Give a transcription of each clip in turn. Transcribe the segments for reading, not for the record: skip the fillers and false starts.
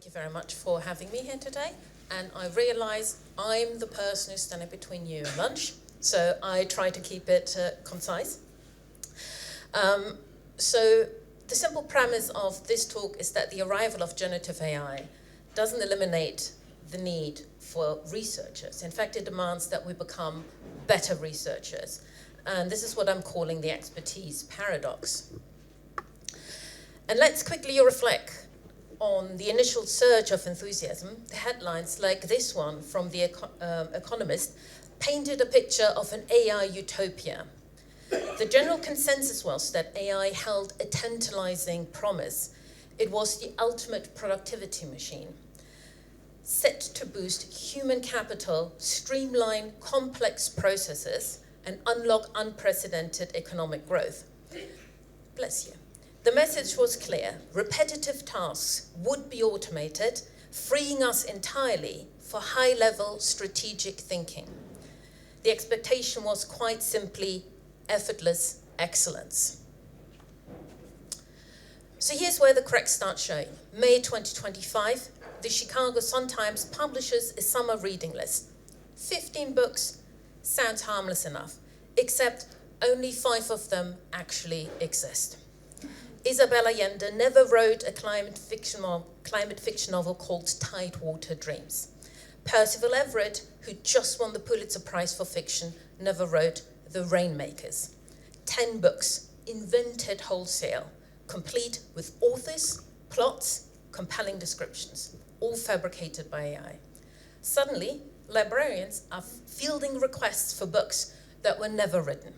Thank you very much for having me here today. And I realize I'm the person who's standing between you and lunch, so I try to keep it concise. So the simple premise of this talk is that the arrival of generative AI doesn't eliminate the need for researchers. In fact, it demands that we become better researchers. And this is what I'm calling the expertise paradox. And let's quickly reflect on the initial surge of enthusiasm. The headlines like this one from The Economist painted a picture of an AI utopia. The general consensus was that AI held a tantalizing promise. It was the ultimate productivity machine, set to boost human capital, streamline complex processes, and unlock unprecedented economic growth. Bless you. The message was clear. Repetitive tasks would be automated, freeing us entirely for high-level strategic thinking. The expectation was quite simply effortless excellence. So here's where the cracks start showing. May 2025, the Chicago Sun-Times publishes a summer reading list. 15 books sounds harmless enough, except only 5 of them actually exist. Isabel Allende never wrote a climate fiction novel called Tidewater Dreams. Percival Everett, who just won the Pulitzer Prize for fiction, never wrote The Rainmakers. 10 books, invented wholesale, complete with authors, plots, compelling descriptions, all fabricated by AI. Suddenly, librarians are fielding requests for books that were never written.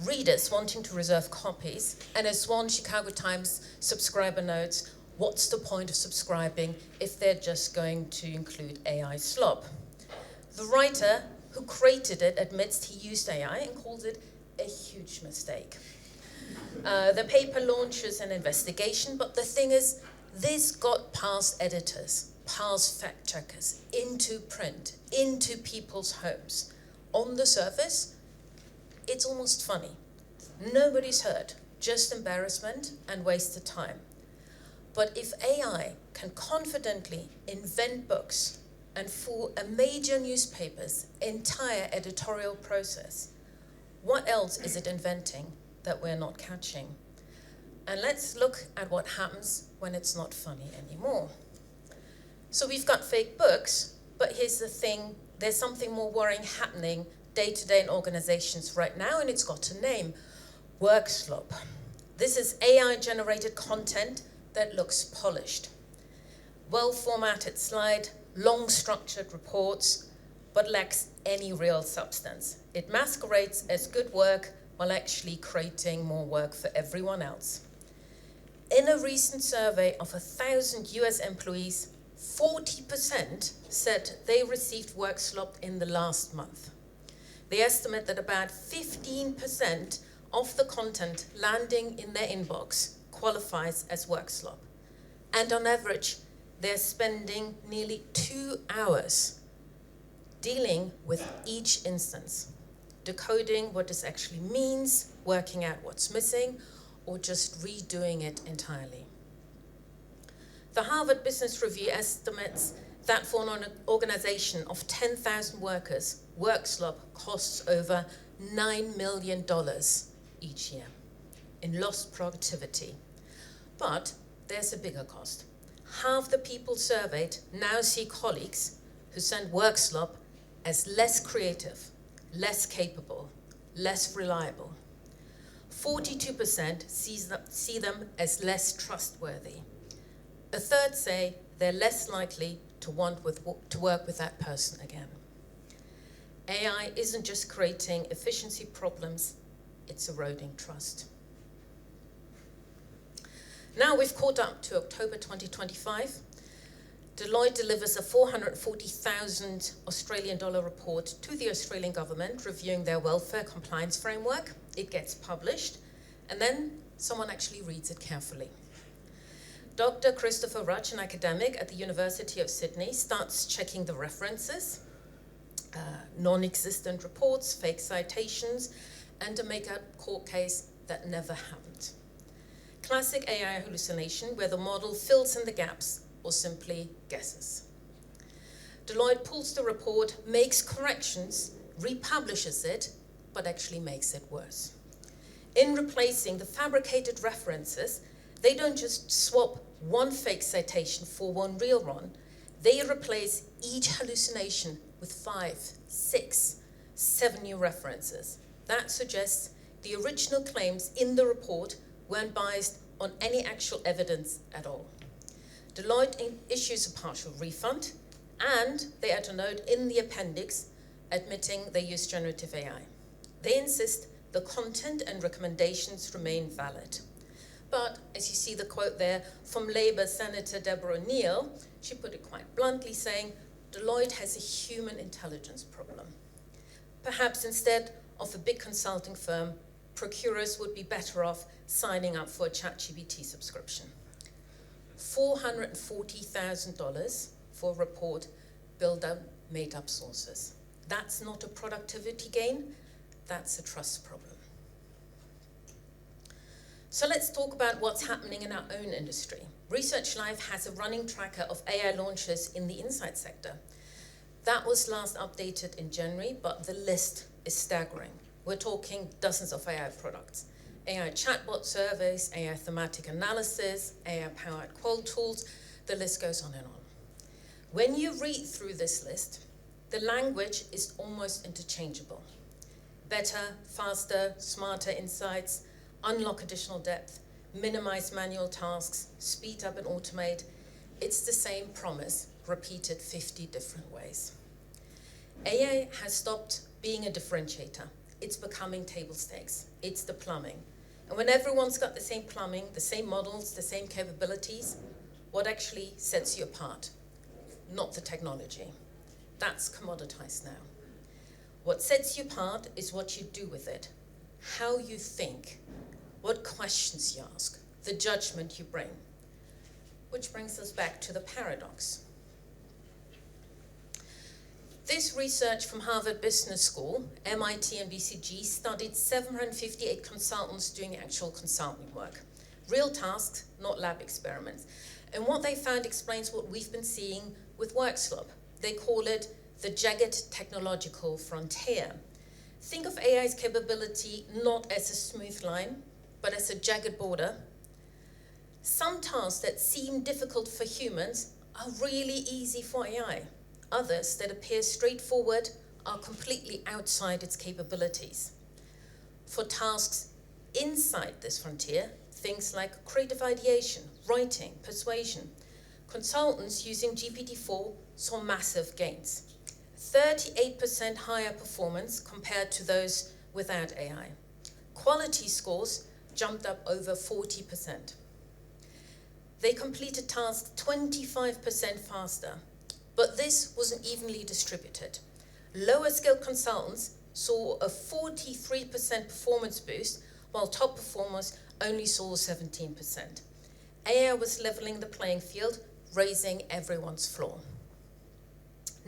Readers wanting to reserve copies, and as one Chicago Times subscriber notes, what's the point of subscribing if they're just going to include AI slop? The writer who created it admits he used AI and calls it a huge mistake. The paper launches an investigation, but the thing is, this got past editors, past fact checkers, into print, into people's homes. On the surface, it's almost funny. Nobody's hurt, just embarrassment and wasted time. But if AI can confidently invent books and fool a major newspaper's entire editorial process, what else is it inventing that we're not catching? And let's look at what happens when it's not funny anymore. So we've got fake books, but here's the thing, there's something more worrying happening day-to-day in organizations right now, and it's got a name, work slop. This is AI-generated content that looks polished. Well-formatted slide, long structured reports, but lacks any real substance. It masquerades as good work while actually creating more work for everyone else. In a recent survey of 1,000 US employees, 40% said they received work slop in the last month. They estimate that about 15% of the content landing in their inbox qualifies as work slop. And on average, they're spending nearly 2 hours dealing with each instance, decoding what this actually means, working out what's missing, or just redoing it entirely. The Harvard Business Review estimates that for an organization of 10,000 workers, work slop costs over $9 million each year in lost productivity. But there's a bigger cost. Half the people surveyed now see colleagues who send work slop as less creative, less capable, less reliable. 42% see them as less trustworthy. A third say they're less likely to want to work with that person again. AI isn't just creating efficiency problems, it's eroding trust. Now we've caught up to October 2025. Deloitte delivers a 440,000 Australian dollar report to the Australian government reviewing their welfare compliance framework. It gets published, and then someone actually reads it carefully. Dr. Christopher Rutch, an academic at the University of Sydney, starts checking the references, non-existent reports, fake citations, and a make-up court case that never happened. Classic AI hallucination, where the model fills in the gaps or simply guesses. Deloitte pulls the report, makes corrections, republishes it, but actually makes it worse. In replacing the fabricated references, they don't just swap one fake citation for one real one, they replace each hallucination with 5, 6, 7 new references. That suggests the original claims in the report weren't based on any actual evidence at all. Deloitte issues a partial refund, and they add a note in the appendix admitting they use generative AI. They insist the content and recommendations remain valid. But as you see the quote there from Labour Senator Deborah Neal, she put it quite bluntly, saying, Deloitte has a human intelligence problem. Perhaps instead of a big consulting firm, procurers would be better off signing up for a ChatGPT subscription. $440,000 for a report built on made-up sources. That's not a productivity gain, that's a trust problem. So let's talk about what's happening in our own industry. Research Live has a running tracker of AI launches in the insight sector. That was last updated in January, but the list is staggering. We're talking dozens of AI products. AI chatbot surveys, AI thematic analysis, AI-powered qual tools, the list goes on and on. When you read through this list, the language is almost interchangeable. Better, faster, smarter insights, unlock additional depth, minimize manual tasks, speed up and automate. It's the same promise, repeated 50 different ways. AI has stopped being a differentiator. It's becoming table stakes. It's the plumbing. And when everyone's got the same plumbing, the same models, the same capabilities, what actually sets you apart? Not the technology. That's commoditized now. What sets you apart is what you do with it, how you think, what questions you ask, the judgment you bring. Which brings us back to the paradox. This research from Harvard Business School, MIT and BCG studied 758 consultants doing actual consulting work. Real tasks, not lab experiments. And what they found explains what we've been seeing with WorkSlop. They call it the jagged technological frontier. Think of AI's capability not as a smooth line, but as a jagged border. Some tasks that seem difficult for humans are really easy for AI. Others that appear straightforward are completely outside its capabilities. For tasks inside this frontier, things like creative ideation, writing, persuasion, consultants using GPT-4 saw massive gains. 38% higher performance compared to those without AI. Quality scores jumped up over 40%. They completed tasks 25% faster, but this wasn't evenly distributed. Lower skilled consultants saw a 43% performance boost, while top performers only saw 17%. AI was leveling the playing field, raising everyone's floor.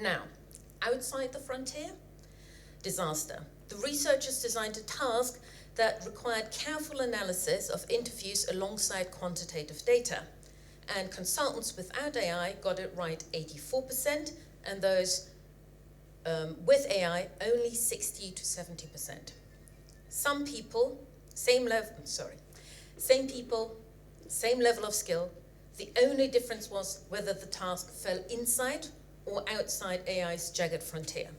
Now, outside the frontier, disaster. The researchers designed a task that required careful analysis of interviews alongside quantitative data. And consultants without AI got it right 84%, and those with AI only 60 to 70%. Same people, same level of skill. The only difference was whether the task fell inside or outside AI's jagged frontier.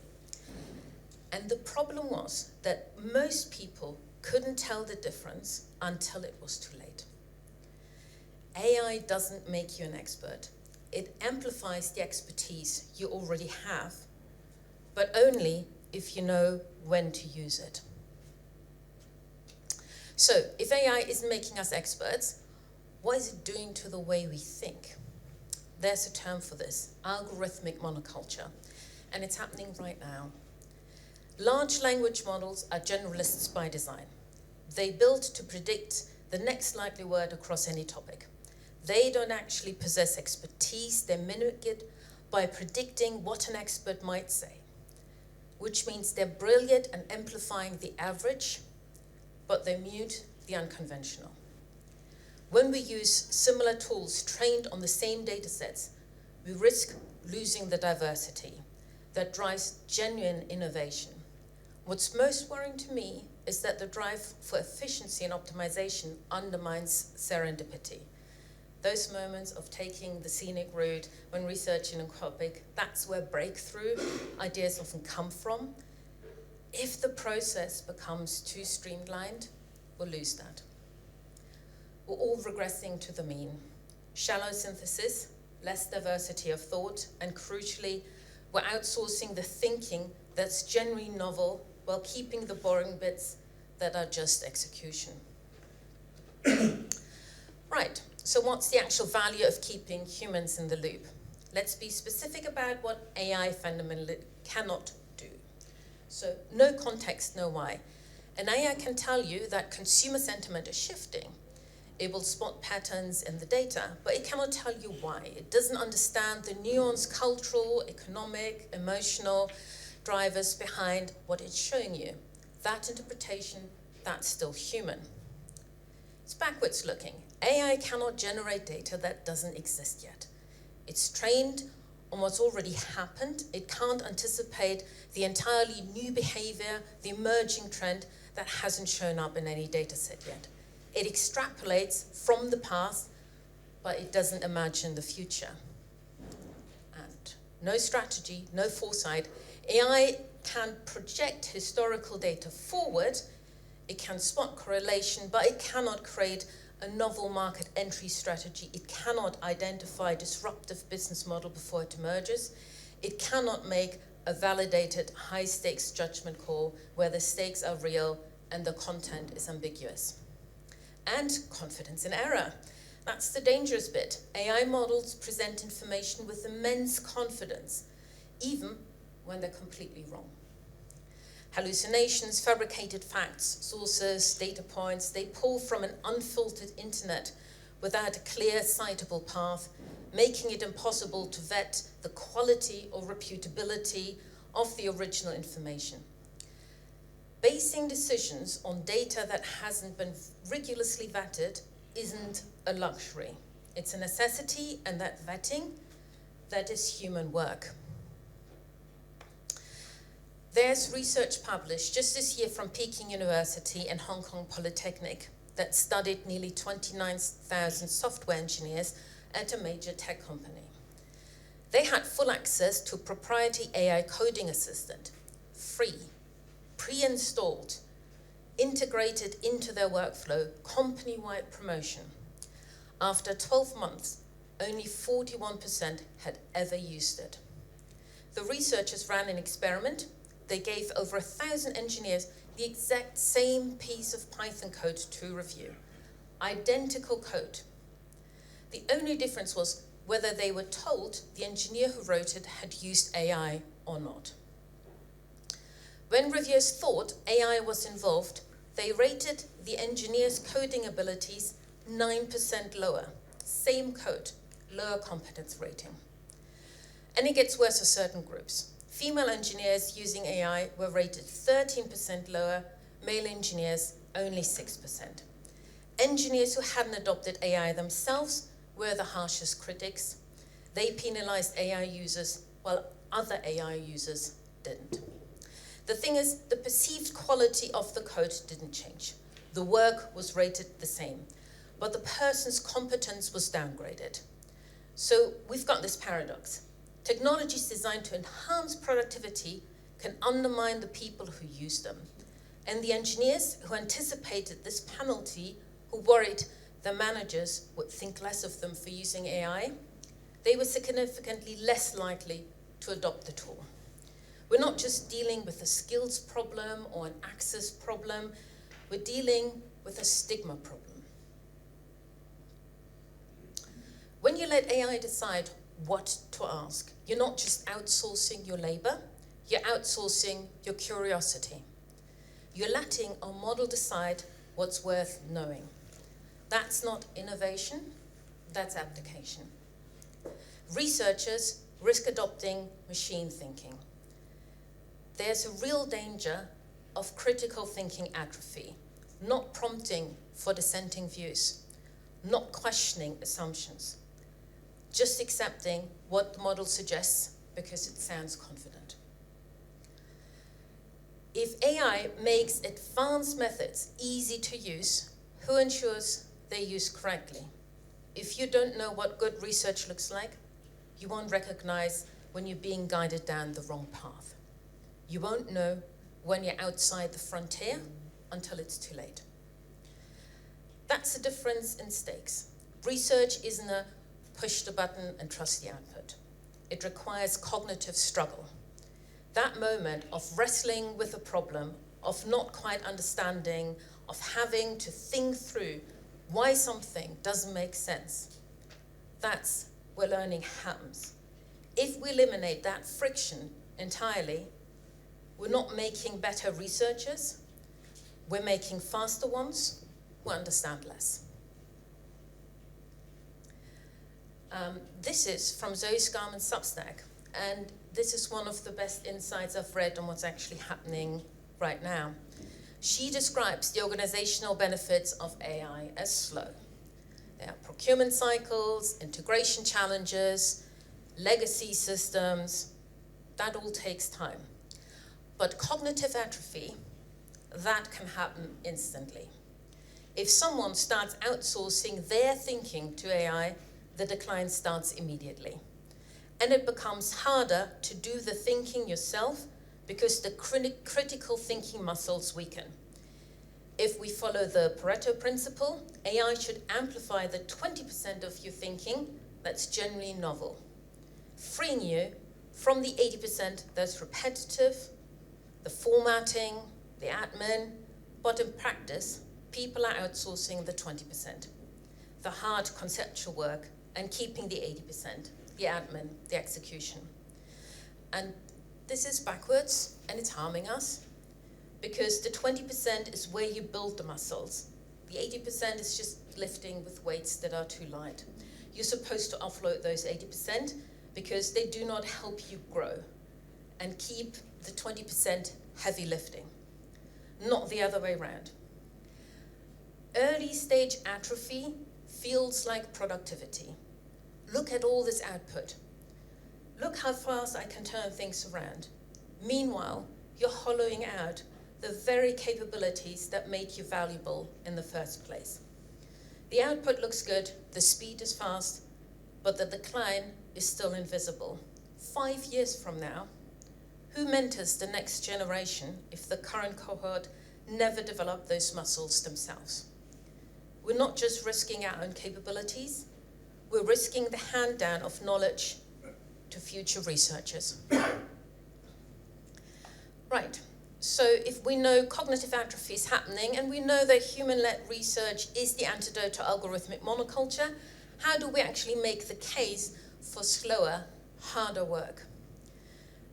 And the problem was that most people couldn't tell the difference until it was too late. AI doesn't make you an expert. It amplifies the expertise you already have, but only if you know when to use it. So, if AI isn't making us experts, what is it doing to the way we think? There's a term for this, algorithmic monoculture, and it's happening right now. Large language models are generalists by design. They build to predict the next likely word across any topic. They don't actually possess expertise, they mimic it by predicting what an expert might say, which means they're brilliant at amplifying the average, but they mute the unconventional. When we use similar tools trained on the same data sets, we risk losing the diversity that drives genuine innovation. What's most worrying to me is that the drive for efficiency and optimization undermines serendipity. Those moments of taking the scenic route when researching a topic, that's where breakthrough ideas often come from. If the process becomes too streamlined, we'll lose that. We're all regressing to the mean. Shallow synthesis, less diversity of thought, and crucially, we're outsourcing the thinking that's genuinely novel while keeping the boring bits that are just execution. Right, so what's the actual value of keeping humans in the loop? Let's be specific about what AI fundamentally cannot do. So no context, no why. An AI can tell you that consumer sentiment is shifting. It will spot patterns in the data, but it cannot tell you why. It doesn't understand the nuanced cultural, economic, emotional drivers behind what it's showing you. That interpretation, that's still human. It's backwards looking. AI cannot generate data that doesn't exist yet. It's trained on what's already happened. It can't anticipate the entirely new behavior, the emerging trend that hasn't shown up in any data set yet. It extrapolates from the past, but it doesn't imagine the future. And no strategy, no foresight. AI can project historical data forward. It can spot correlation, but it cannot create a novel market entry strategy. It cannot identify a disruptive business model before it emerges. It cannot make a validated high-stakes judgment call where the stakes are real and the content is ambiguous. And confidence in error. That's the dangerous bit. AI models present information with immense confidence, even when they're completely wrong. Hallucinations, fabricated facts, sources, data points, they pull from an unfiltered internet without a clear, citable path, making it impossible to vet the quality or reputability of the original information. Basing decisions on data that hasn't been rigorously vetted isn't a luxury. It's a necessity, and that vetting, that is human work. There's research published just this year from Peking University and Hong Kong Polytechnic that studied nearly 29,000 software engineers at a major tech company. They had full access to a proprietary AI coding assistant, free, pre-installed, integrated into their workflow, company-wide promotion. After 12 months, only 41% had ever used it. The researchers ran an experiment. They gave over 1,000 engineers the exact same piece of Python code to review. Identical code. The only difference was whether they were told the engineer who wrote it had used AI or not. When reviewers thought AI was involved, they rated the engineer's coding abilities 9% lower. Same code, lower competence rating. And it gets worse for certain groups. Female engineers using AI were rated 13% lower, male engineers only 6%. Engineers who hadn't adopted AI themselves were the harshest critics. They penalized AI users while other AI users didn't. The thing is, the perceived quality of the code didn't change. The work was rated the same, but the person's competence was downgraded. So we've got this paradox. Technologies designed to enhance productivity can undermine the people who use them. And the engineers who anticipated this penalty, who worried the managers would think less of them for using AI, they were significantly less likely to adopt the tool. We're not just dealing with a skills problem or an access problem, we're dealing with a stigma problem. When you let AI decide what to ask, you're not just outsourcing your labor, you're outsourcing your curiosity. You're letting a model decide what's worth knowing. That's not innovation, that's application. Researchers risk adopting machine thinking. There's a real danger of critical thinking atrophy, not prompting for dissenting views. not questioning assumptions, just accepting what the model suggests because it sounds confident. If AI makes advanced methods easy to use, who ensures they're used correctly? If you don't know what good research looks like, you won't recognize when you're being guided down the wrong path. You won't know when you're outside the frontier until it's too late. That's the difference in stakes. Research isn't a push the button and trust the output. It requires cognitive struggle. That moment of wrestling with a problem, of not quite understanding, of having to think through why something doesn't make sense, that's where learning happens. If we eliminate that friction entirely, we're not making better researchers, we're making faster ones who understand less. This is from Zoe Scarman's Substack, and this is one of the best insights I've read on what's actually happening right now. She describes the organizational benefits of AI as slow. There are procurement cycles, integration challenges, legacy systems. That all takes time. But cognitive atrophy, that can happen instantly. If someone starts outsourcing their thinking to AI, the decline starts immediately. And it becomes harder to do the thinking yourself because the critical thinking muscles weaken. If we follow the Pareto principle, AI should amplify the 20% of your thinking that's genuinely novel, freeing you from the 80% that's repetitive, the formatting, the admin, but in practice, people are outsourcing the 20%, the hard conceptual work, and keeping the 80%, the admin, the execution. And this is backwards, and it's harming us, because the 20% is where you build the muscles. The 80% is just lifting with weights that are too light. You're supposed to offload those 80% because they do not help you grow, and keep the 20% heavy lifting, not the other way around. Early stage atrophy feels like productivity. Look at all this output. Look how fast I can turn things around. Meanwhile, you're hollowing out the very capabilities that make you valuable in the first place. The output looks good, the speed is fast, but the decline is still invisible. 5 years from now, who mentors the next generation if the current cohort never developed those muscles themselves? We're not just risking our own capabilities, we're risking the hand down of knowledge to future researchers. Right, so if we know cognitive atrophy is happening and we know that human-led research is the antidote to algorithmic monoculture, how do we actually make the case for slower, harder work?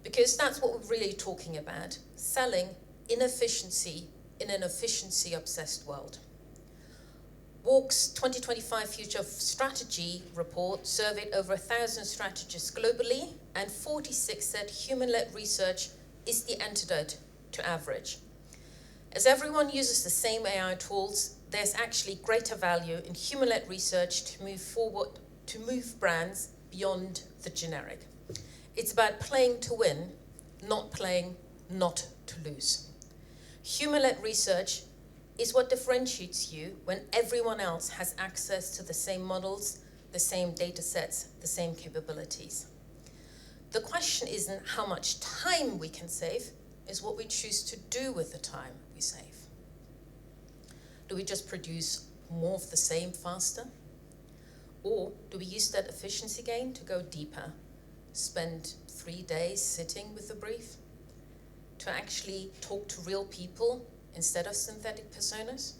Because that's what we're really talking about, selling inefficiency in an efficiency-obsessed world. WARC's 2025 Future of Strategy report surveyed over 1,000 strategists globally, and 46 said human-led research is the antidote to average. As everyone uses the same AI tools, there's actually greater value in human-led research to move forward, to move brands beyond the generic. It's about playing to win, not playing not to lose. Human-led research is what differentiates you when everyone else has access to the same models, the same data sets, the same capabilities. The question isn't how much time we can save, is what we choose to do with the time we save. Do we just produce more of the same faster? Or do we use that efficiency gain to go deeper, spend 3 days sitting with the brief, to actually talk to real people instead of synthetic personas?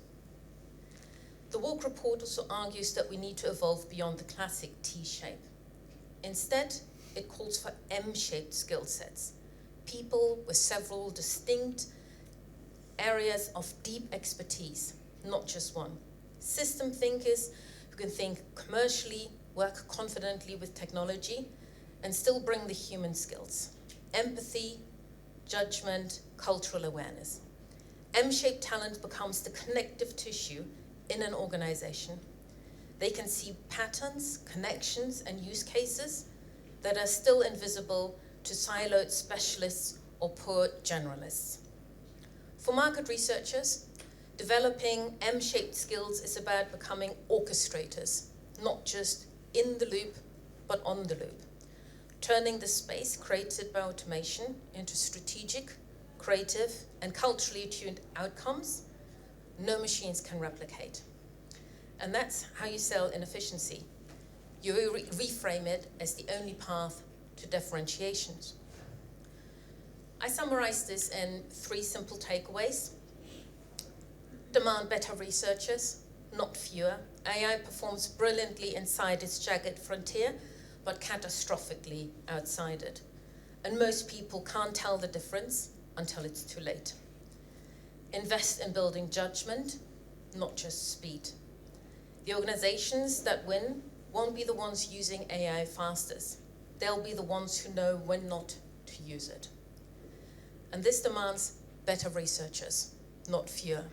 The WARC report also argues that we need to evolve beyond the classic T-shape. Instead, it calls for M-shaped skill sets, people with several distinct areas of deep expertise, not just one. System thinkers who can think commercially, work confidently with technology, and still bring the human skills, empathy, judgment, cultural awareness. M-shaped talent becomes the connective tissue in an organization. They can see patterns, connections, and use cases that are still invisible to siloed specialists or poor generalists. For market researchers, developing M-shaped skills is about becoming orchestrators, not just in the loop, but on the loop, turning the space created by automation into strategic, creative, and culturally tuned outcomes no machines can replicate. And that's how you sell inefficiency. You reframe it as the only path to differentiations. I summarize this in 3 simple takeaways. Demand better researchers, not fewer. AI performs brilliantly inside its jagged frontier, but catastrophically outside it. And most people can't tell the difference until it's too late. Invest in building judgment, not just speed. The organizations that win won't be the ones using AI fastest. They'll be the ones who know when not to use it. And this demands better researchers, not fewer.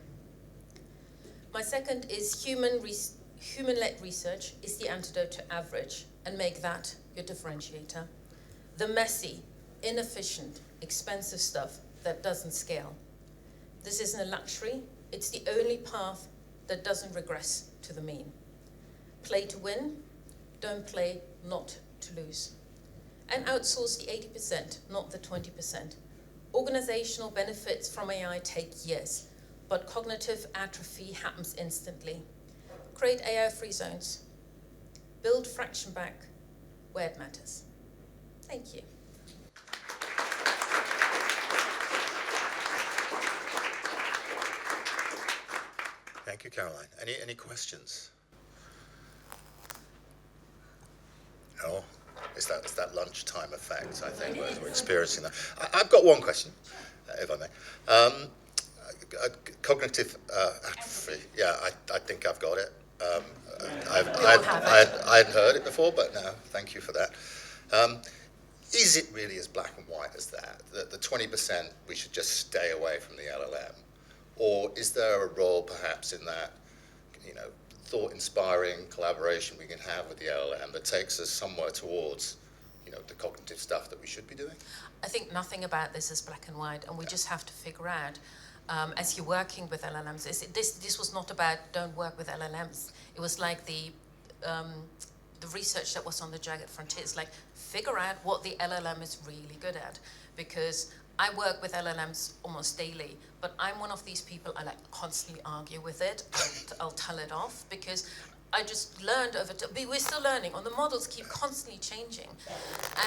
My second is human-led research is the antidote to average, and make that your differentiator. The messy, inefficient, expensive stuff that doesn't scale. This isn't a luxury, it's the only path that doesn't regress to the mean. Play to win, don't play not to lose. And outsource the 80%, not the 20%. Organizational benefits from AI take years, but cognitive atrophy happens instantly. Create AI-free zones. Build fraction back where it matters. Thank you. Thank you, Caroline. Any questions? No? It's that lunchtime effect, I think, where we're experiencing that. I've got one question, if I may. Cognitive atrophy. Yeah, I think I've got it. I hadn't heard it before, but no, thank you for that. Is it really as black and white as that? That the 20% we should just stay away from the LLM? Or is there a role perhaps in that, thought-inspiring collaboration we can have with the LLM that takes us somewhere towards, the cognitive stuff that we should be doing? I think nothing about this is black and white, and we just have to figure out, as you're working with LLMs, this was not about don't work with LLMs. It was like the research that was on the jagged frontiers, like figure out what the LLM is really good at, because I work with LLMs almost daily, but I'm one of these people, I constantly argue with it, and I'll tell it off, because I just learned over time, we're still learning, and the models keep constantly changing.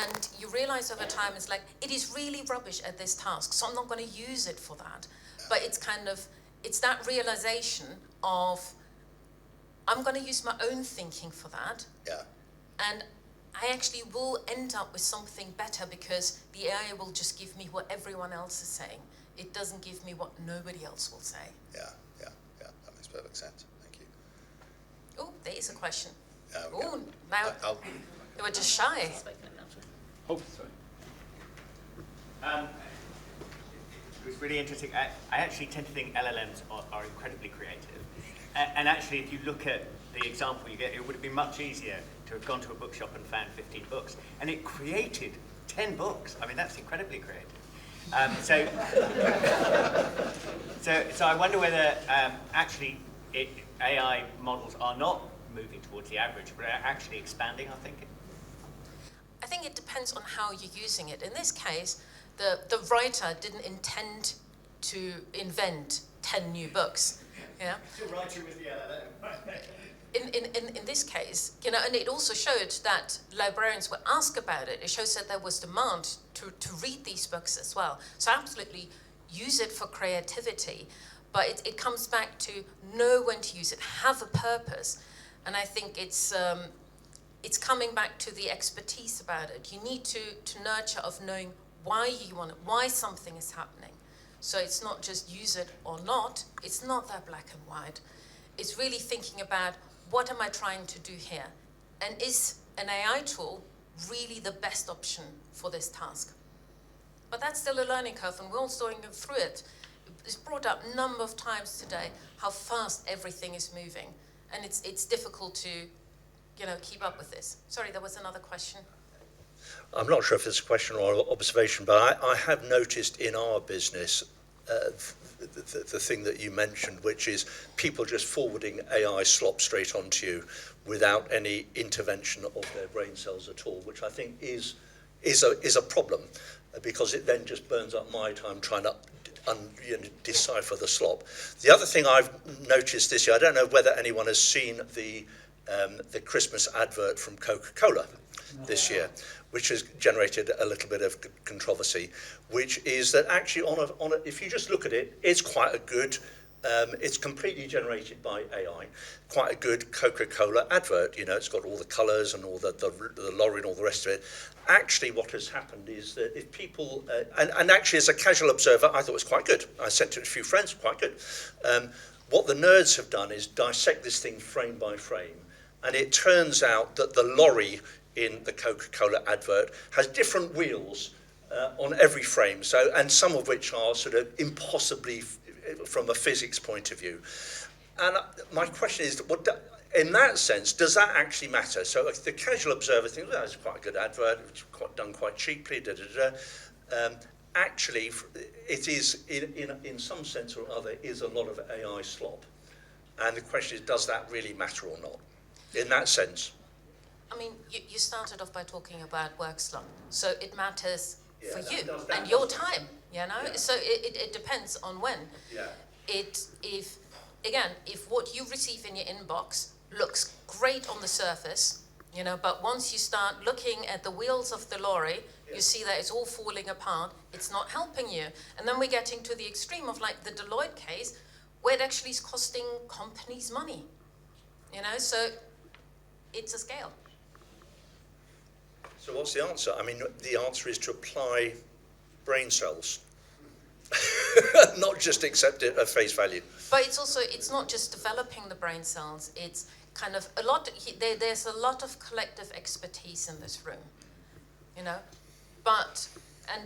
And you realize over time, it's like, it is really rubbish at this task, so I'm not gonna use it for that. But it's that realization of, I'm gonna use my own thinking for that. Yeah. And I actually will end up with something better because the AI will just give me what everyone else is saying. It doesn't give me what nobody else will say. Yeah. That makes perfect sense. Thank you. Oh, there is a question. Oh, now you were just shy. Oh, sorry. It was really interesting. I actually tend to think LLMs are incredibly creative. And actually, if you look at the example you get, it would have been much easier to have gone to a bookshop and found 15 books. And it created 10 books. I mean, that's incredibly creative. So I wonder whether actually AI models are not moving towards the average, but are actually expanding our thinking. I think it depends on how you're using it. In this case, the writer didn't intend to invent 10 new books. Yeah. The writer was the LLM. In this case, and it also showed that librarians were asked about it. It shows that there was demand to read these books as well. So absolutely use it for creativity, but it comes back to know when to use it, have a purpose. And I think it's coming back to the expertise about it. You need to nurture of knowing why you want it, why something is happening. So it's not just use it or not. It's not that black and white. It's really thinking about, what am I trying to do here? And is an AI tool really the best option for this task? But that's still a learning curve, and we're all going through it. It's brought up a number of times today how fast everything is moving. and it's difficult to, keep up with this. Sorry, there was another question. I'm not sure if it's a question or observation, but I have noticed in our business the thing that you mentioned, which is people just forwarding AI slop straight onto you without any intervention of their brain cells at all, which I think is a problem, because it then just burns up my time trying to decipher the slop. The other thing I've noticed this year, I don't know whether anyone has seen the Christmas advert from Coca-Cola this year, which has generated a little bit of controversy, which is that actually if you just look at it, it's quite a good, it's completely generated by AI, quite a good Coca-Cola advert. It's got all the colours and all the lorry and all the rest of it. Actually, what has happened is that if people, and actually as a casual observer, I thought it was quite good. I sent it to a few friends, quite good. What the nerds have done is dissect this thing frame by frame, and it turns out that the lorry in the Coca-Cola advert has different wheels on every frame, and some of which are sort of impossibly from a physics point of view. And my question is, in that sense, does that actually matter? So the casual observer thinks, well, that's quite a good advert, it's done quite cheaply, actually, it is, in some sense or other, is a lot of AI slop. And the question is, does that really matter or not, in that sense? I mean, you started off by talking about work slump, so it matters for you and your time, Yeah. So it depends on when. Yeah. If what you receive in your inbox looks great on the surface, but once you start looking at the wheels of the lorry, you see that it's all falling apart, it's not helping you. And then we're getting to the extreme of like the Deloitte case, where it actually is costing companies money, so it's a scale. So what's the answer? I mean, the answer is to apply brain cells, not just accept it at face value. But it's not just developing the brain cells, it's kind of there's a lot of collective expertise in this room, and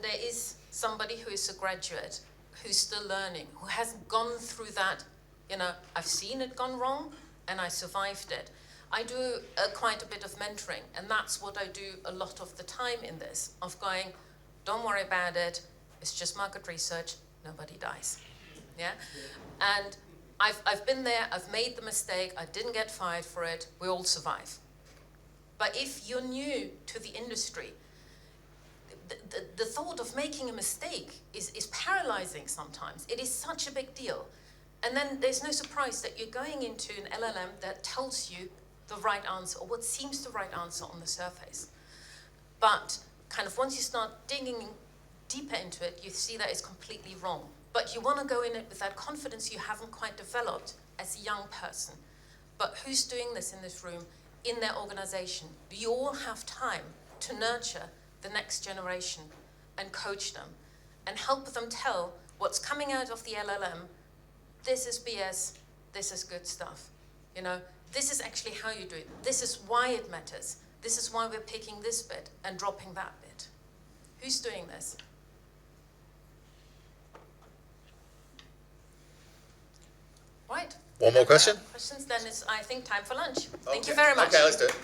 there is somebody who is a graduate, who's still learning, who hasn't gone through that, I've seen it gone wrong, and I survived it. I do quite a bit of mentoring, and that's what I do a lot of the time in this, of going, don't worry about it, it's just market research, nobody dies, yeah? And I've been there, I've made the mistake, I didn't get fired for it, we all survive. But if you're new to the industry, the thought of making a mistake is paralyzing sometimes. It is such a big deal. And then there's no surprise that you're going into an LLM that tells you the right answer, or what seems the right answer on the surface. But kind of once you start digging deeper into it, you see that it's completely wrong. But you want to go in it with that confidence you haven't quite developed as a young person. But who's doing this in this room, in their organization? Do you all have time to nurture the next generation and coach them and help them tell what's coming out of the LLM? This is BS, this is good stuff, This is actually how you do it. This is why it matters. This is why we're picking this bit and dropping that bit. Who's doing this? Right. One more question? Questions, then it's, I think, time for lunch. Thank you very much. Okay, let's do it.